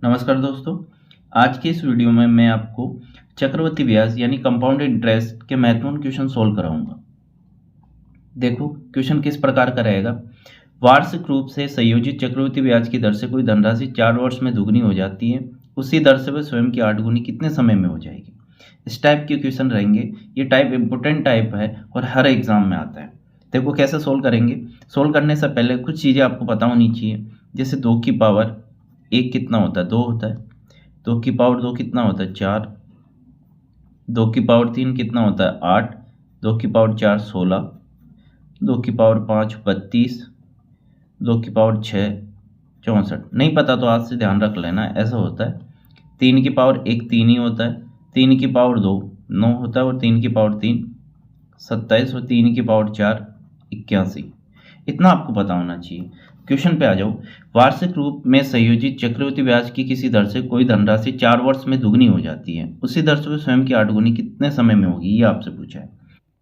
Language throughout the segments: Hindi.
नमस्कार दोस्तों। आज के इस वीडियो में मैं आपको चक्रवृद्धि ब्याज यानी कंपाउंड इंटरेस्ट के महत्वपूर्ण क्वेश्चन सोल्व कराऊंगा। देखो क्वेश्चन किस प्रकार का रहेगा। वार्षिक रूप से संयोजित चक्रवृद्धि ब्याज की दर से कोई धनराशि 4 वर्ष में दुगनी हो जाती है, उसी दर से वह स्वयं की 8 गुनी कितने समय में हो जाएगी। इस टाइप के क्वेश्चन रहेंगे। ये टाइप इम्पोर्टेंट टाइप है और हर एग्जाम में आता है। देखो कैसे सोल्व करेंगे। सोल्व करने से पहले कुछ चीज़ें आपको पता होनी चाहिए। जैसे 2 की पावर 1 कितना होता है, 2 होता है। 2 की पावर 2 कितना होता है, 4। 2 की पावर 3 कितना होता है, 8। 2 की पावर 4 16। 2 की पावर 5 32। 2 की पावर 6 64। नहीं पता तो आज से ध्यान रख लेना, ऐसा होता है। 3 की पावर 1 3 ही होता है। 3 की पावर 2 9 होता है और 3 की पावर 3 27 और 3 की पावर 4 81। इतना आपको पता होना चाहिए। क्वेश्चन पे आ जाओ। वार्षिक रूप में संयोजित चक्रवृद्धि ब्याज की किसी दर से कोई धनराशि 4 वर्ष में दुगनी हो जाती है, उसी दर से वह स्वयं की 8 गुनी कितने समय में होगी, ये आपसे पूछा है।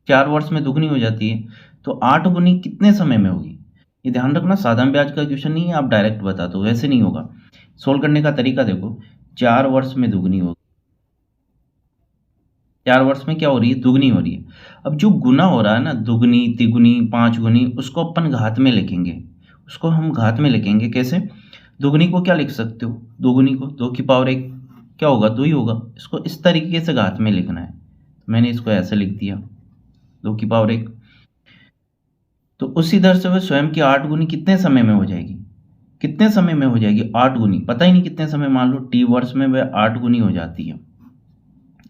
4 वर्ष में दुगनी हो जाती है तो 8 गुनी कितने समय में होगी। ये ध्यान रखना, साधारण ब्याज का क्वेश्चन नहीं है आप डायरेक्ट बता दो, वैसे नहीं होगा। सोल्व करने का तरीका देखो। 4 वर्ष में दुगनी होगी, 4 वर्ष में क्या हो रही है, दुगनी हो रही है। अब जो गुना हो रहा है ना, दुगनी तिगुनी 5 गुनी, उसको अपन घात में लिखेंगे। उसको हम घात में लिखेंगे कैसे। दुगनी को क्या लिख सकते हो, दुगुनी को 2 की पावर 1 क्या होगा, 2 ही होगा। इसको इस तरीके से घात में लिखना है, मैंने इसको ऐसे लिख दिया 2 की पावर 1। तो उसी दर से वह स्वयं की 8 गुनी कितने समय में हो जाएगी, कितने समय में हो जाएगी 8 गुनी, पता ही नहीं कितने समय, मान लो टी वर्ष में वह 8 गुनी हो जाती है।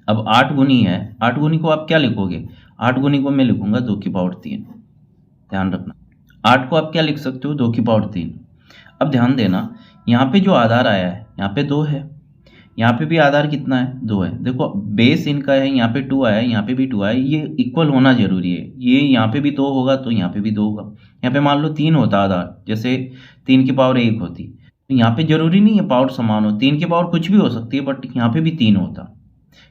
अब 8 गुनी है, 8 गुनी को आप क्या लिखोगे, 8 गुनी को मैं लिखूंगा 2 की पावर 3। ध्यान रखना, 8 को आप क्या लिख सकते हो, 2 की पावर 3। अब ध्यान देना, यहाँ पे जो आधार आया है यहाँ पे 2 है, यहाँ पे भी आधार कितना है, 2 है। देखो बेस इनका है, यहाँ पे 2 आया है, यहाँ पे भी 2 आया है, ये इक्वल होना जरूरी है। ये यहाँ पे भी 2 होगा तो यहाँ पे भी 2 होगा। यहाँ पे मान लो 3 होता आधार, जैसे 3 की पावर 1 होती, तो यहाँ पे जरूरी नहीं है पावर समान हो, 3 की पावर कुछ भी हो सकती है, बट यहाँ पे भी 3 होता।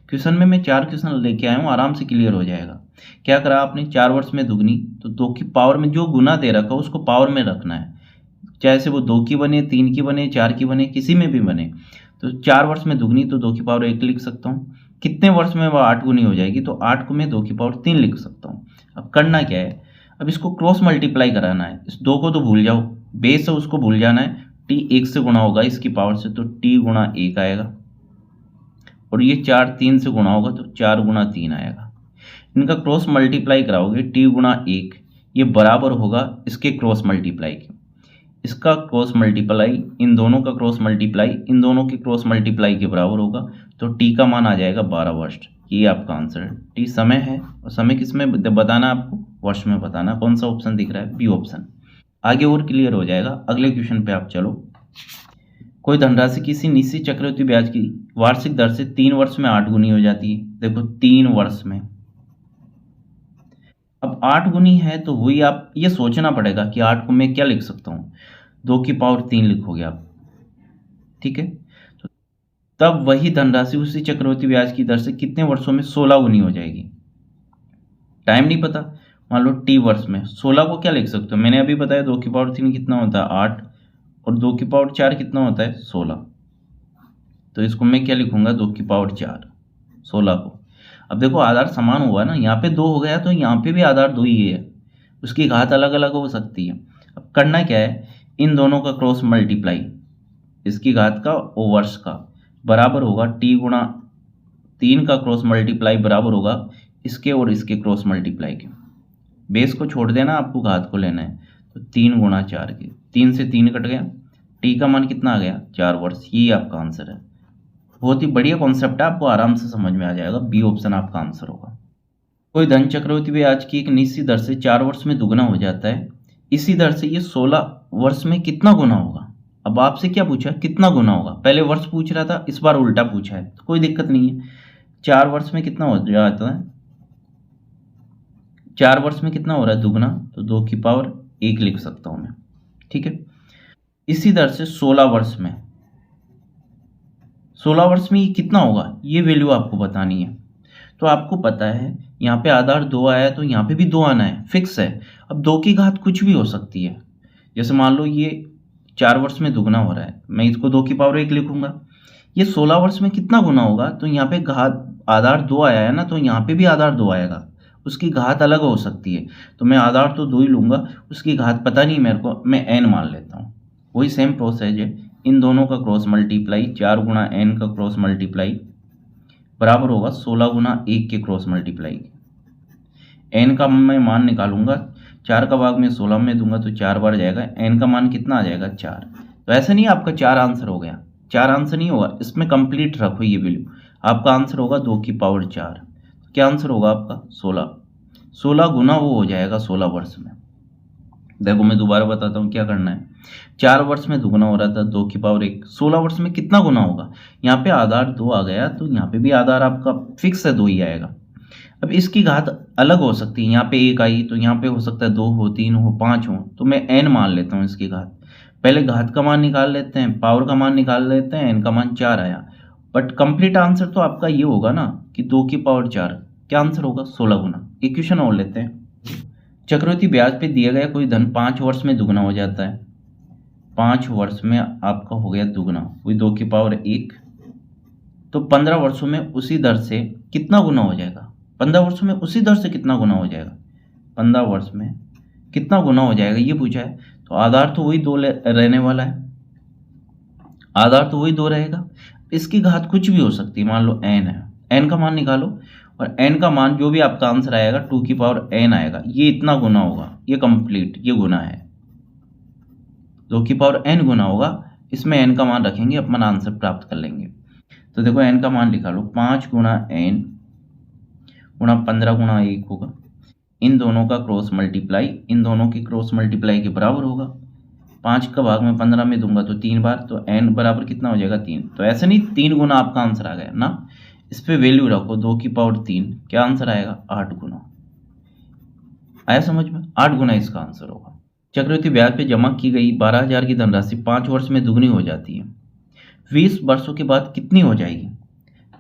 क्वेश्चन में मैं 4 क्वेश्चन लेके आया हूँ, आराम से क्लियर हो जाएगा। क्या करा आपने, 4 वर्ष में दुगनी, तो 2 की पावर में जो गुना दे रखा है उसको पावर में रखना है, चाहे से वो 2 की बने, 3 की बने, 4 की बने, किसी में भी बने। तो 4 वर्ष में दुगनी तो 2 की पावर 1 लिख सकता हूँ। कितने वर्ष में वह 8 गुनी हो जाएगी, तो 8 को मैं 2 की पावर 3 लिख सकता हूँ। अब करना क्या है, अब इसको क्रॉस मल्टीप्लाई कराना है। इस 2 को तो भूल जाओ, बेस है उसको भूल जाना है। टी 1 से गुणा होगा इसकी पावर से, तो टी गुणा 1 आएगा, और ये 4 3 से गुणा होगा तो 4 गुणा 3 आएगा। इनका क्रॉस मल्टीप्लाई कराओगे, टी गुणा 1 ये बराबर होगा इसके क्रॉस मल्टीप्लाई के। इसका क्रॉस मल्टीप्लाई इन दोनों का क्रॉस मल्टीप्लाई इन दोनों के क्रॉस मल्टीप्लाई के बराबर होगा, तो टी का मान आ जाएगा 12 वर्ष। ये आपका आंसर है। टी समय है, और समय किस में बताना आपको, वर्ष में बताना। कौन सा ऑप्शन दिख रहा है, बी ऑप्शन। आगे और क्लियर हो जाएगा। अगले क्वेश्चन पे आप चलो। कोई धनराशि किसी निश्चित चक्रवृद्धि ब्याज की वार्षिक दर से 3 वर्ष में 8 गुनी हो जाती है। देखो 3 वर्ष में, अब 8 गुनी है तो वही आप ये सोचना पड़ेगा कि 8 को मैं क्या लिख सकता हूँ, 2 की पावर 3 लिखोगे आप, ठीक है। तो तब वही धनराशि उसी चक्रवृद्धि ब्याज की दर से कितने वर्षों में 16 गुनी हो जाएगी। टाइम नहीं पता, मान लो टी वर्ष में 16 को क्या लिख सकते हो, मैंने अभी बताया 2 की पावर 3 कितना होता है 8, और 2 की पावर 4 कितना होता है 16। तो इसको मैं क्या लिखूंगा, 2 की पावर 4 16 को। अब देखो आधार समान हुआ ना, यहाँ पे 2 हो गया तो यहाँ पे भी आधार 2 ही है, उसकी घात अलग अलग हो सकती है। अब करना क्या है, इन दोनों का क्रॉस मल्टीप्लाई, इसकी घात का और वर्ष का बराबर होगा टी गुणा 3 का क्रॉस मल्टीप्लाई बराबर होगा इसके और इसके क्रॉस मल्टीप्लाई के। बेस को छोड़ देना, आपको घात को लेना है। तो 3 गुणा 4 के, 3 से 3 कट गया, टी का मान कितना आ गया 4 वर्ष। ये आपका आंसर है। बहुत ही बढ़िया कॉन्सेप्ट है, आपको आराम से समझ में आ जाएगा। बी ऑप्शन आपका आंसर होगा। कोई धन चक्रवृद्धि ब्याज की एक निश्चित दर से 4 वर्ष में दुगना हो जाता है, इसी दर से ये 16 वर्ष में कितना गुना होगा। अब आपसे क्या पूछा, कितना गुना होगा, पहले वर्ष पूछ रहा था, इस बार उल्टा पूछा है, तो कोई दिक्कत नहीं है। 4 वर्ष में कितना हो जाता है, 4 वर्ष में कितना हो रहा है दुगना, तो 2 की पावर 1 लिख सकता हूं मैं, ठीक है। इसी दर से 16 वर्ष में, 16 वर्ष में ये कितना होगा, ये वैल्यू आपको बतानी है। तो आपको पता है यहाँ पे आधार 2 आया है तो यहाँ पे भी 2 आना है, फिक्स है। अब 2 की घात कुछ भी हो सकती है, जैसे मान लो ये 4 वर्ष में दुगना हो रहा है, मैं इसको 2 की पावर 1 लिखूंगा। ये 16 वर्ष में कितना गुना होगा, तो यहाँ पे घात आधार 2 आया है ना, तो यहाँ पे भी आधार 2 आएगा, उसकी घात अलग हो सकती है, तो मैं आधार तो 2 ही लूँगा, उसकी घात पता नहीं मेरे को, मैं n मान लेता हूँ। वही सेम प्रोसेस है, इन दोनों का क्रॉस मल्टीप्लाई 4 गुना n का क्रॉस मल्टीप्लाई बराबर होगा 16 गुना 1 के क्रॉस मल्टीप्लाई। n का मैं मान निकालूंगा, 4 का भाग में 16 में दूंगा तो 4 बार जाएगा, n का मान कितना आ जाएगा 4। तो ऐसा नहीं आपका 4 आंसर हो गया, 4 आंसर नहीं होगा, इसमें कंप्लीट रखो ये वैल्यू, आपका आंसर होगा 2 की पावर 4। क्या आंसर होगा आपका 16। 16 गुना वो हो जाएगा 16 वर्ष में। देखो मैं दोबारा बताता हूँ क्या करना है। 4 वर्ष में दुगुना हो रहा था 2 की पावर 1, 16 वर्ष में कितना गुना होगा, यहाँ पे आधार 2 आ गया, तो यहाँ पे भी आधार आपका फिक्स है 2 ही आएगा। अब इसकी घात अलग हो सकती है, यहाँ पे 1 आई तो यहाँ पे हो सकता है 2 हो, 3 हो, 5 हो, तो मैं n मान लेता हूँ इसकी घात। पहले घात का मान निकाल लेते हैं, पावर का मान निकाल लेते हैं, n का मान 4 आया, बट कंप्लीट आंसर तो आपका ये होगा ना कि 2 की पावर 4। क्या आंसर होगा 16 गुना। इक्वेशन और लेते हैं। चक्रवृद्धि ब्याज पे दिया गया कोई धन 5 वर्ष में दुगना हो जाता है, 5 वर्ष में आपका हो गया दुगना, वही 2 की पावर 1, तो 15 वर्षों में उसी दर से कितना गुना हो जाएगा, 15 वर्षों में उसी दर से कितना गुना हो जाएगा, 15 वर्ष में कितना गुना हो जाएगा ये पूछा है। तो आधार तो वही 2 रहने वाला है, आधार तो वही 2 रहेगा, इसकी घात कुछ भी हो सकती है, मान लो n है, n का मान निकालो, और n का मान जो भी आपका आंसर आएगा 2 की पावर n आएगा, ये इतना गुना होगा, ये कंप्लीट ये गुना है, 2 की पावर n गुना होगा, इसमें n का मान रखेंगे, अपन आंसर प्राप्त कर लेंगे। तो देखो n का मान निकालो, 5 गुना n गुना 15 गुना 1 होगा, इन दोनों का क्रॉस मल्टीप्लाई, इन दोनों की क्रॉस मल्टीप्लाई के बराबर होगा, 5 का भाग में 15 में दूंगा तो 3 बार, तो n बराबर कितना हो जाएगा 3। तो ऐसे नहीं 3 गुना आपका आंसर आ गया ना, इस पे वैल्यू रखो 2 की पावर 3, क्या आंसर आएगा 8 गुना। आया समझ में, 8 गुना इसका आंसर होगा। चक्रवृद्धि ब्याज पे जमा की गई 12,000 की धनराशि 5 वर्ष में दुगनी हो जाती है, 20 वर्षों के बाद कितनी हो जाएगी।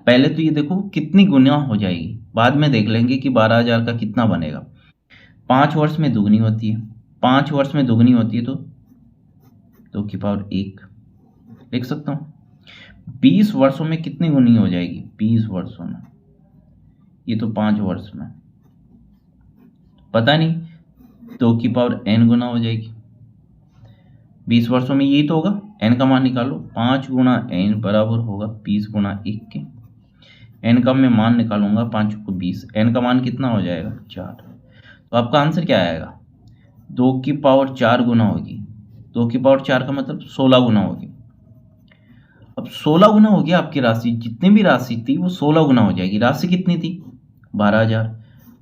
पहले तो ये देखो कितनी गुना हो जाएगी, बाद में देख लेंगे कि 12,000 का कितना बनेगा। 5 वर्ष में दुगनी होती है, 5 वर्ष में दुगनी होती है तो 2 की पावर 1 लिख सकता हूँ। 20 वर्षों में कितनी गुनी हो जाएगी, 20 वर्षों में, ये तो 5 वर्ष में पता नहीं, 2 की पावर n गुना हो जाएगी। 20 वर्षों में यही तो होगा, n का मान निकालो, 5 गुना n बराबर होगा 20 गुना 1 के, n का मैं मान निकालूंगा 5 को 20, n का मान कितना हो जाएगा 4। तो आपका आंसर क्या आएगा, 2 की पावर 4 गुना होगी, 2 की पावर 4 का मतलब 16 गुना होगी। अब 16 गुना हो गया आपकी राशि, जितनी भी राशि थी वो 16 गुना हो जाएगी। राशि कितनी थी 12,000,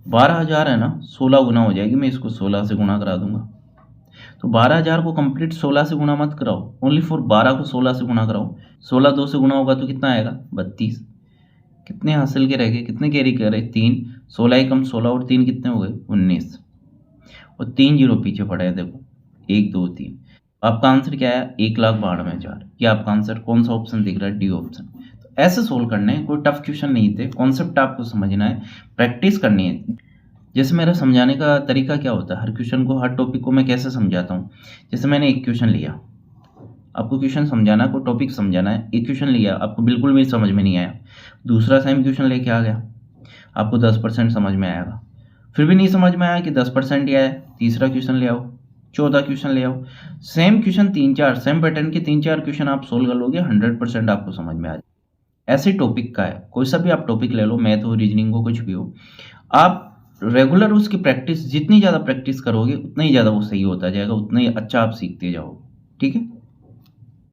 12,000 है ना, 16 गुना हो जाएगी, मैं इसको 16 से गुना करा दूंगा। तो 12,000 को कंप्लीट 16 से गुना मत कराओ, ओनली फॉर 12 को 16 से गुना कराओ, 16 2 से गुना होगा तो कितना आएगा 32। कितने हासिल के रह गए, कितने कैरी करे 3, 16 ही कम 16 और 3 कितने हो गए 19, और 3 जीरो पीछे पड़े हैं, देखो 1 2 3। आपका आंसर क्या है 1,92,000। ये आपका आंसर कौन सा ऑप्शन दिख रहा है, डी ऑप्शन। तो ऐसे सोल्व करने हैं, कोई टफ क्वेश्चन नहीं थे, कॉन्सेप्ट आपको समझना है, प्रैक्टिस करनी है। जैसे मेरा समझाने का तरीका क्या होता है, हर क्वेश्चन को, हर टॉपिक को मैं कैसे समझाता हूँ। जैसे मैंने एक क्वेश्चन लिया, आपको क्वेश्चन समझाना, कोई टॉपिक समझाना है, एक क्वेश्चन लिया, आपको बिल्कुल भी समझ में नहीं आया, दूसरा सेम क्वेश्चन लेके आ गया, आपको 10% समझ में आएगा, फिर भी नहीं समझ में आया कि 10% ही आया, तीसरा क्वेश्चन ले आओ, चौथा क्वेश्चन ले आओ, सेम क्वेश्चन 3-4 सेम पैटर्न के 3-4 क्वेश्चन आप सोल्व कर लोगे, 100% आपको समझ में आ जाए। ऐसे टॉपिक का है, कोई सा भी आप टॉपिक ले लो, मैथ हो, रीजनिंग हो, कुछ भी हो, आप रेगुलर उसकी प्रैक्टिस, जितनी ज़्यादा प्रैक्टिस करोगे उतना ही ज़्यादा वो सही होता जाएगा, उतना ही अच्छा आप सीखते जाओगे। ठीक है।